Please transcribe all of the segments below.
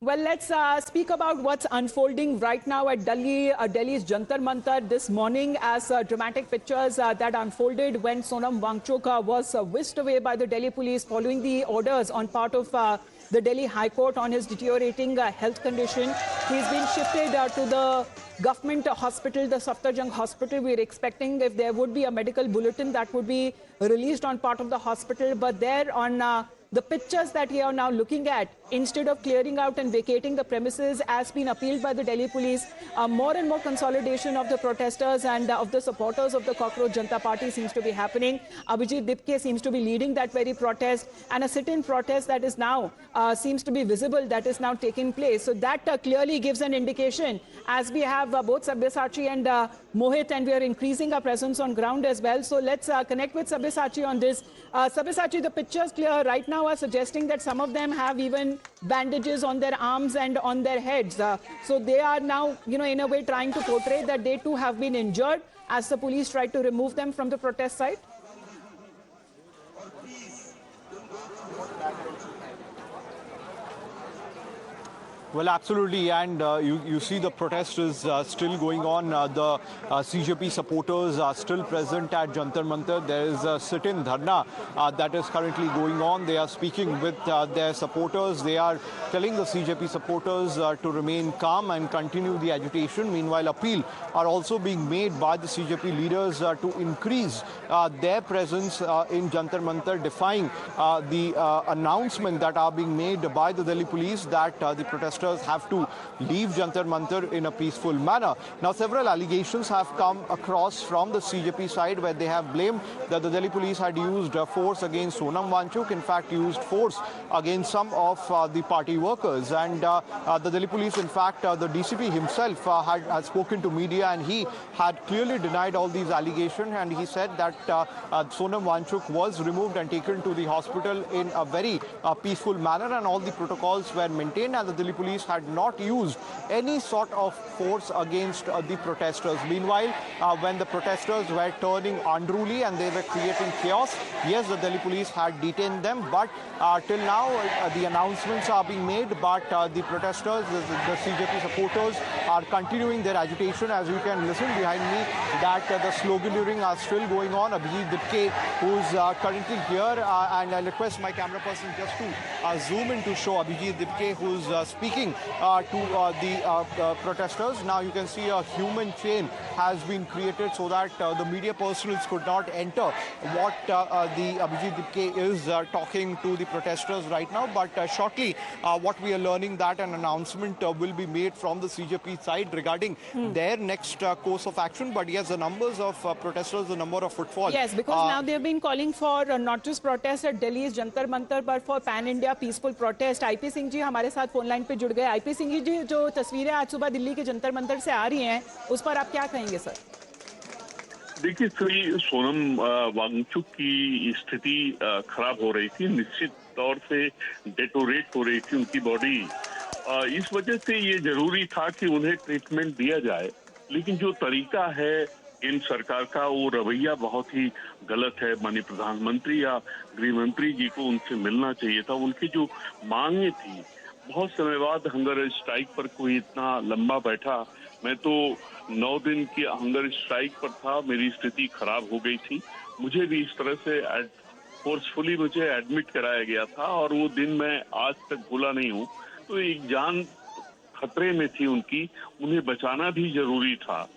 Well, let's speak about what's unfolding right now at Delhi's Jantar Mantar this morning as dramatic pictures that unfolded when Sonam Wangchuk was whisked away by the Delhi police following the orders on part of the Delhi High Court on his deteriorating health condition. He's been shifted to the government hospital, the Safdarjung hospital. We're expecting if there would be a medical bulletin that would be released on part of the hospital, but there on the pictures that we are now looking at, instead of clearing out and vacating the premises as been appealed by the Delhi police, more and more consolidation of the protesters and of the supporters of the Cockroach Janta Party seems to be happening. Abhijit Dipke seems to be leading that very protest, and a sit-in protest that is now seems to be visible, that is now taking place. So that clearly gives an indication, as we have both Sabyasachi and Mohit, and we are increasing our presence on ground as well. So let's connect with Sabyasachi on this. Sabyasachi, the pictures clear right now are suggesting that some of them have even bandages on their arms and on their heads. So they are now, in a way trying to portray that they too have been injured as the police tried to remove them from the protest site. Well, absolutely, and you see the protest is still going on. The CJP supporters are still present at Jantar Mantar. There is a sit-in dharna that is currently going on. They are speaking with their supporters. They are telling the CJP supporters to remain calm and continue the agitation. Meanwhile, appeal are also being made by the CJP leaders to increase their presence in Jantar Mantar, defying the announcement that are being made by the Delhi police that the protesters have to leave Jantar Mantar in a peaceful manner. Now, several allegations have come across from the CJP side where they have blamed that the Delhi police had used force against Sonam Wangchuk, in fact used force against some of the party workers. And the Delhi police, in fact, the DCP himself had spoken to media, and he had clearly denied all these allegations, and he said that Sonam Wangchuk was removed and taken to the hospital in a very peaceful manner, and all the protocols were maintained, and the Delhi police had not used any sort of force against the protesters. Meanwhile, when the protesters were turning unruly and they were creating chaos, yes, the Delhi police had detained them, but till now the announcements are being made, but the protesters, the CJP supporters are continuing their agitation. As you can listen behind me, that the sloganeering are still going on. Abhijit Dipke, who's currently here, and I request my camera person just to zoom in to show Abhijit Dipke, who's speaking to the protesters. Now you can see a human chain has been created so that the media personals could not enter what the Abhijit Dipke is talking to the protesters right now. But shortly, what we are learning that an announcement will be made from the CJP side regarding their next course of action. But yes, the numbers of protesters, the number of footfall. Yes, because now they've been calling for not just protest at Delhi's Jantar Mantar, but for pan-India peaceful protest. IP Singh जी हमारे साथ phone line पे जुड़ गए। IP Singh ji, जो तस्वीरें आज सुबह दिल्ली के जंतर मंतर से आ रही हैं, उस पर आप क्या कहेंगे सर? देखिए, श्री सोनम वांगचुक की स्थिति खराब हो रही थी, निश्चित तौर से डेटोरेट हो रही थी उनकी बॉडी। इस वजह से ये जरूरी था कि उन्हें ट्रीटमेंट दिया जाए, लेकिन जो तरीका है इन सरकार का, वो रवैया बहुत ही गलत है। माननीय प्रधानमंत्री या गृह मंत्री जी को उनसे मिलना चाहिए था। उनकी जो मांगे थी, बहुत समय बाद हंगर स्ट्राइक पर कोई इतना लंबा बैठा। मैं तो 9 दिन की हंगर स्ट्राइक पर था, मेरी स्थिति खराब हो गई थी। मुझे भी इस तरह से फोर्सफुली मुझे एडमिट कराया गया था, और वो दिन मैं आज तक भूला नहीं हूँ। तो एक जान खतरे में थी उनकी, उन्हें बचाना भी जरूरी था,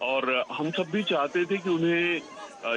और हम सब भी चाहते थे कि उन्हें,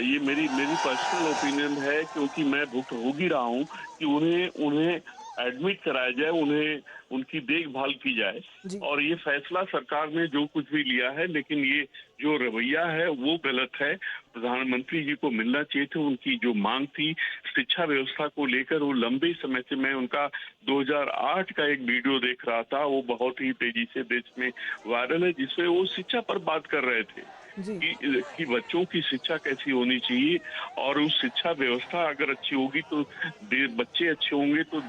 ये मेरी पर्सनल ओपिनियन है, क्योंकि मैं भुगतभोगी रहा हूँ, कि उन्हें एडमिट कराया जाए, उन्हें उनकी देखभाल की जाए। और ये फैसला सरकार ने जो कुछ भी लिया है, लेकिन ये जो रवैया है वो गलत है। प्रधानमंत्री जी को मिलना चाहिए थे। उनकी जो मांग थी शिक्षा व्यवस्था को लेकर, वो लंबे समय से, मैं उनका 2008 का एक वीडियो देख रहा था, वो बहुत ही तेजी से देश में वायरल है, जिसमें वो शिक्षा पर बात कर रहे थे कि बच्चों की शिक्षा कैसी होनी चाहिए, और उस शिक्षा व्यवस्था अगर अच्छी होगी तो बच्चे अच्छे होंगे, तो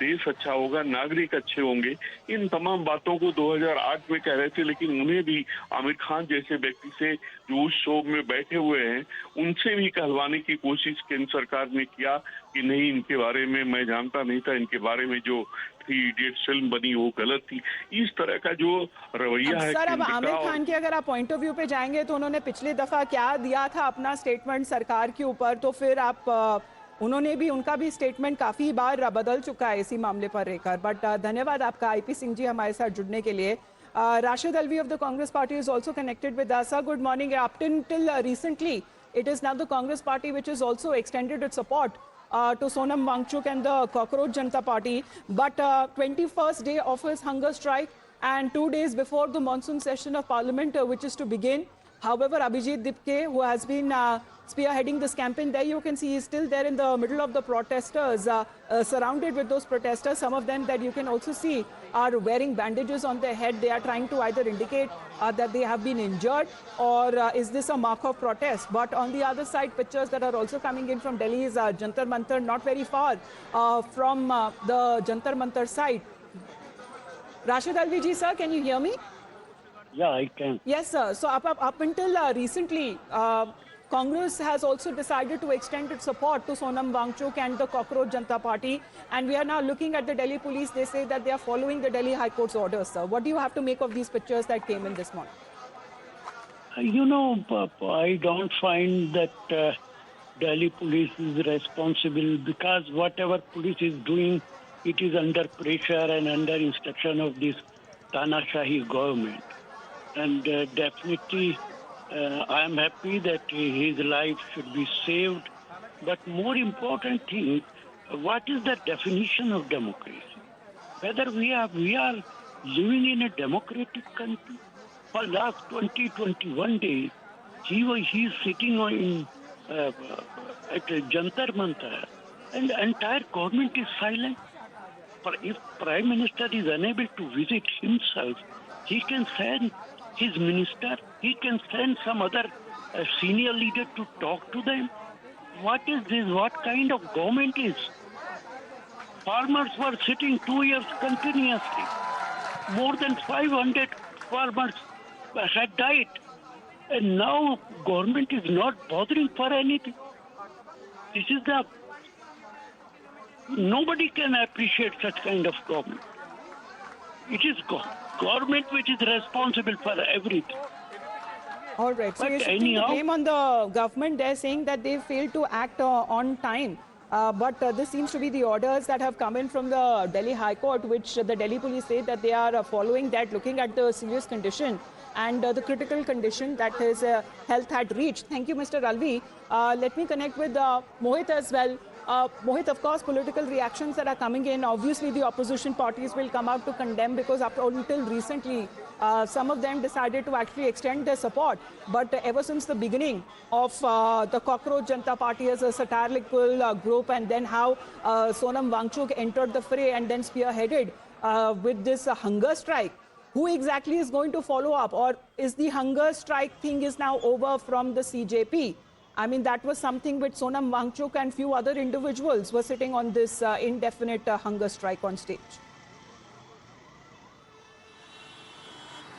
देश अच्छा होगा, नागरिक अच्छे होंगे। इन तमाम बातों को 2008 में कह रहे थे, लेकिन उन्हें भी आमिर खान जैसे व्यक्ति से जो उस शो में बैठे हुए हैं, उनसे भी कहलवाने की कोशिश केंद्र सरकार ने किया कि नहीं, इनके बारे में मैं जानता नहीं था, इनके बारे में जो थ्री इडियट्स फिल्म बनी वो गलत थी। इस तरह का जो रवैया है सर, अब केंद्र आमिर का। खान के अगर आप पॉइंट ऑफ व्यू पे जाएंगे तो उन्होंने पिछली दफा क्या दिया था अपना स्टेटमेंट सरकार के ऊपर, तो फिर आप उन्होंने भी, उनका भी स्टेटमेंट काफी बार बदल चुका है इसी मामले पर रहकर। बट धन्यवाद आपका आईपी सिंह जी हमारे साथ जुड़ने के लिए। Rashid Alvi of the Congress Party is also connected with us. Sir, good morning. Up until recently, it is now the Congress Party which has also extended its support to Sonam Wangchuk and the Cockroach Janata Party. But 21st day of his hunger strike and 2 days before the monsoon session of Parliament, which is to begin. However, Abhijit Dipke, who has been spearheading this campaign, there you can see he's still there in the middle of the protesters, surrounded with those protesters. Some of them that you can also see are wearing bandages on their head. They are trying to either indicate that they have been injured or is this a mark of protest. But on the other side, pictures that are also coming in from Delhi's Jantar Mantar, not very far from the Jantar Mantar side. Rashid Alvi ji, sir, can you hear me? Yeah, I can. Yes, sir. So up until recently, Congress has also decided to extend its support to Sonam Wangchuk and the Cockroach Janata Party. And we are now looking at the Delhi police. They say that they are following the Delhi High Court's orders, sir. What do you have to make of these pictures that came in this morning? You know, I don't find that Delhi police is responsible, because whatever police is doing, it is under pressure and under instruction of this Tanashahi government. And definitely, I am happy that his life should be saved. But more important thing, what is the definition of democracy? Whether we are living in a democratic country. For last 21 days, he is sitting at Jantar Mantar, and the entire government is silent. For if Prime Minister is unable to visit himself, he can send his minister, he can send some other senior leader to talk to them. What is this? What kind of government is? Farmers were sitting 2 years continuously. More than 500 farmers had died. And now government is not bothering for anything. This is the... Nobody can appreciate such kind of government. It is government which is responsible for everything. All right. So But you're shifting the anyhow- blame on the government. They're saying that they failed to act on time. But this seems to be the orders that have come in from the Delhi High Court, which the Delhi police say that they are following that, looking at the serious condition and the critical condition that his health had reached. Thank you, Mr. Alvi. Let me connect with Mohit as well. Mohit, of course, political reactions that are coming in, obviously the opposition parties will come out to condemn, because up until recently, some of them decided to actually extend their support. But ever since the beginning of the Cockroach Janata Party as a satirical group, and then how Sonam Wangchuk entered the fray and then spearheaded with this hunger strike, who exactly is going to follow up? Or is the hunger strike thing is now over from the CJP? I mean, that was something which Sonam Wangchuk and few other individuals were sitting on this indefinite hunger strike on stage.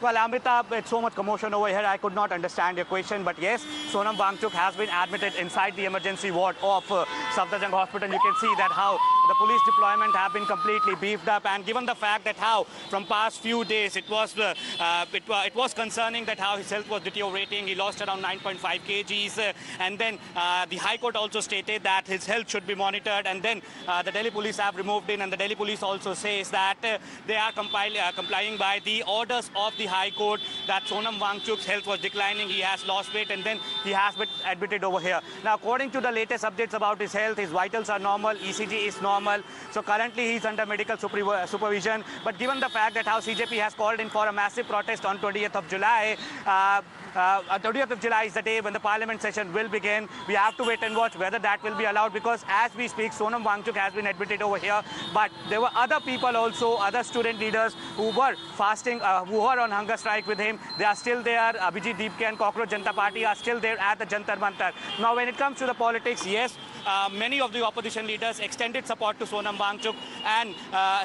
Well, Amitabh, it's so much commotion over here. I could not understand your question. But yes, Sonam Wangchuk has been admitted inside the emergency ward of Safdarjung Hospital. You can see that how the police deployment have been completely beefed up. And given the fact that how from past few days it was concerning that how his health was deteriorating. He lost around 9.5 kgs. And then the High Court also stated that his health should be monitored. And then the Delhi police have removed in. And the Delhi police also says that they are complying by the orders of the High Court, that Sonam Wangchuk's health was declining, he has lost weight, and then he has been admitted over here. Now, according to the latest updates about his health, his vitals are normal, ECG is normal, so currently he's under medical supervision. But given the fact that how CJP has called in for a massive protest on 20th of July, 30th of July is the day when the parliament session will begin. We have to wait and watch whether that will be allowed, because as we speak, Sonam Wangchuk has been admitted over here. But there were other people also, other student leaders who were fasting, who were on hunger strike with him. They are still there. Abhijit Dipke and Cockroach Janata Party are still there at the Jantar Mantar. Now, when it comes to the politics, yes, many of the opposition leaders extended support to Sonam Wangchuk and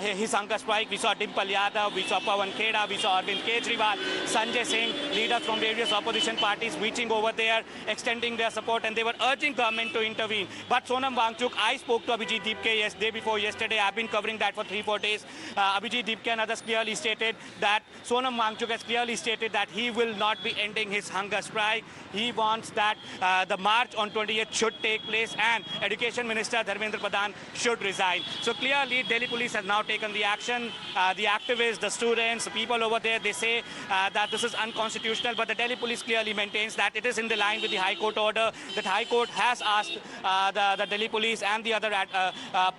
his hunger strike. We saw Dimple Yadav, we saw Pawan Kheda, we saw Arvind Kejriwal, Sanjay Singh, leaders from various opposition parties reaching over there, extending their support, and they were urging government to intervene. But Sonam Wangchuk, I spoke to Abhijit Dipke day before yesterday. I've been covering that for 3-4 days. Abhijit Dipke and others clearly stated that Sonam Wangchuk has clearly stated that he will not be ending his hunger strike. He wants that the march on 28th should take place and Education Minister Dharmendra Pradhan should resign. So clearly Delhi police has now taken the action. The activists, the students, the people over there, they say that this is unconstitutional, but the Delhi police clearly maintains that it is in the line with the High Court order. That High Court has asked the Delhi police and the other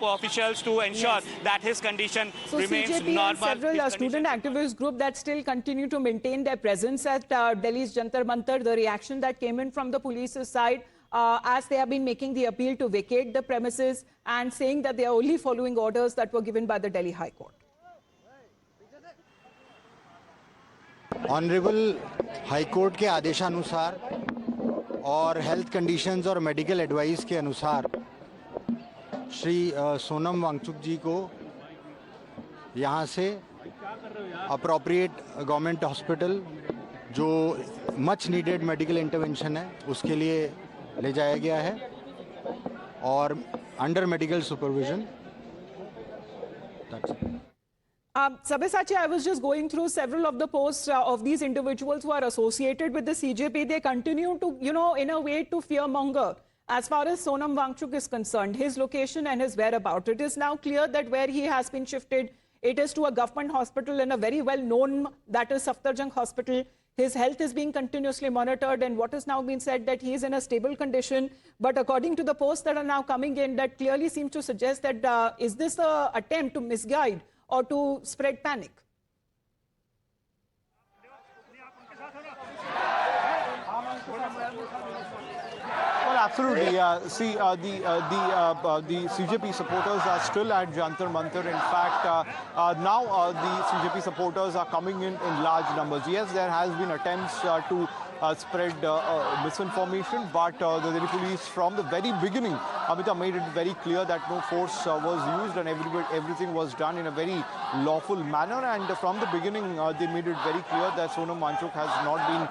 officials to ensure that his condition remains CJP normal. And several student activist groups that still continue to maintain their presence at Delhi's Jantar Mantar. The reaction that came in from the police's side as they have been making the appeal to vacate the premises and saying that they are only following orders that were given by the Delhi High Court. Honourable high court के आदेशानुसार और health conditions और medical advice के अनुसार श्री सोनम वांगचुक जी को यहाँ से appropriate government hospital जो मच नीडेड मेडिकल इंटरवेंशन है उसके लिए ले जाया गया है और under medical supervision. Sabyasachi, I was just going through several of the posts of these individuals who are associated with the CJP. They continue to, in a way to fearmonger as far as Sonam Wangchuk is concerned, his location and his whereabouts. It is now clear that where he has been shifted, it is to a government hospital and a very well-known, that is Safdarjung Hospital. His health is being continuously monitored, and what has now been said that he is in a stable condition. But according to the posts that are now coming in, that clearly seems to suggest that is this an attempt to misguide or to spread panic? Well, absolutely. See, the CJP supporters are still at Jantar Mantar. In fact, now the CJP supporters are coming in large numbers. Yes, there has been attempts to spread misinformation, but the Delhi police from the very beginning, Amita made it very clear that no force was used and everything was done in a very lawful manner. And from the beginning, they made it very clear that Sonam Wangchuk has not been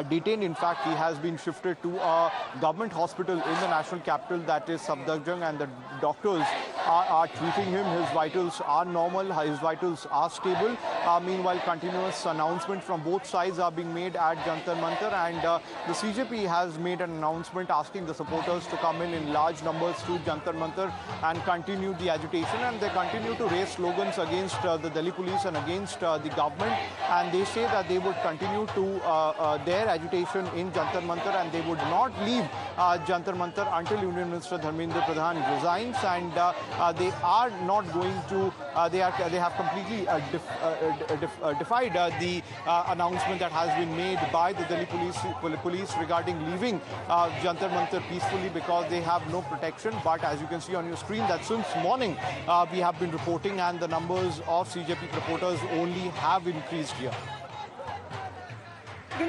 detained. In fact, he has been shifted to a government hospital in the national capital, that is Safdarjung, and the doctors are treating him. His vitals are normal, his vitals are stable. Meanwhile, continuous announcements from both sides are being made at Jantar Mantar. And the CJP has made an announcement asking the supporters to come in large numbers to Jantar Mantar and continue the agitation. And they continue to raise slogans against the Delhi police and against the government. And they say that they would continue to their agitation in Jantar Mantar and they would not leave Jantar Mantar until Union Minister Dharmendra Pradhan resigns. And they are not going to, they have completely defied the announcement that has been made by the Delhi police regarding leaving Jantar Mantar peacefully because they have no protection. But as you can see on your screen, that since morning we have been reporting, and the numbers of CJP supporters only have increased here.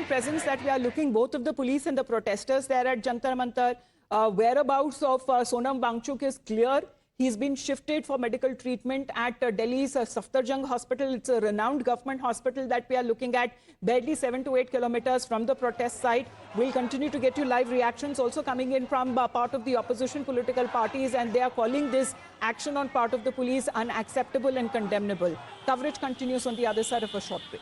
Presence that we are looking, both of the police and the protesters there at Jantar Mantar. Whereabouts of Sonam Wangchuk is clear. He's been shifted for medical treatment at Delhi's Safdarjung Hospital. It's a renowned government hospital that we are looking at, barely 7 to 8 kilometers from the protest site. We'll continue to get you live reactions also coming in from part of the opposition political parties, and they are calling this action on part of the police unacceptable and condemnable. Coverage continues on the other side of a short break.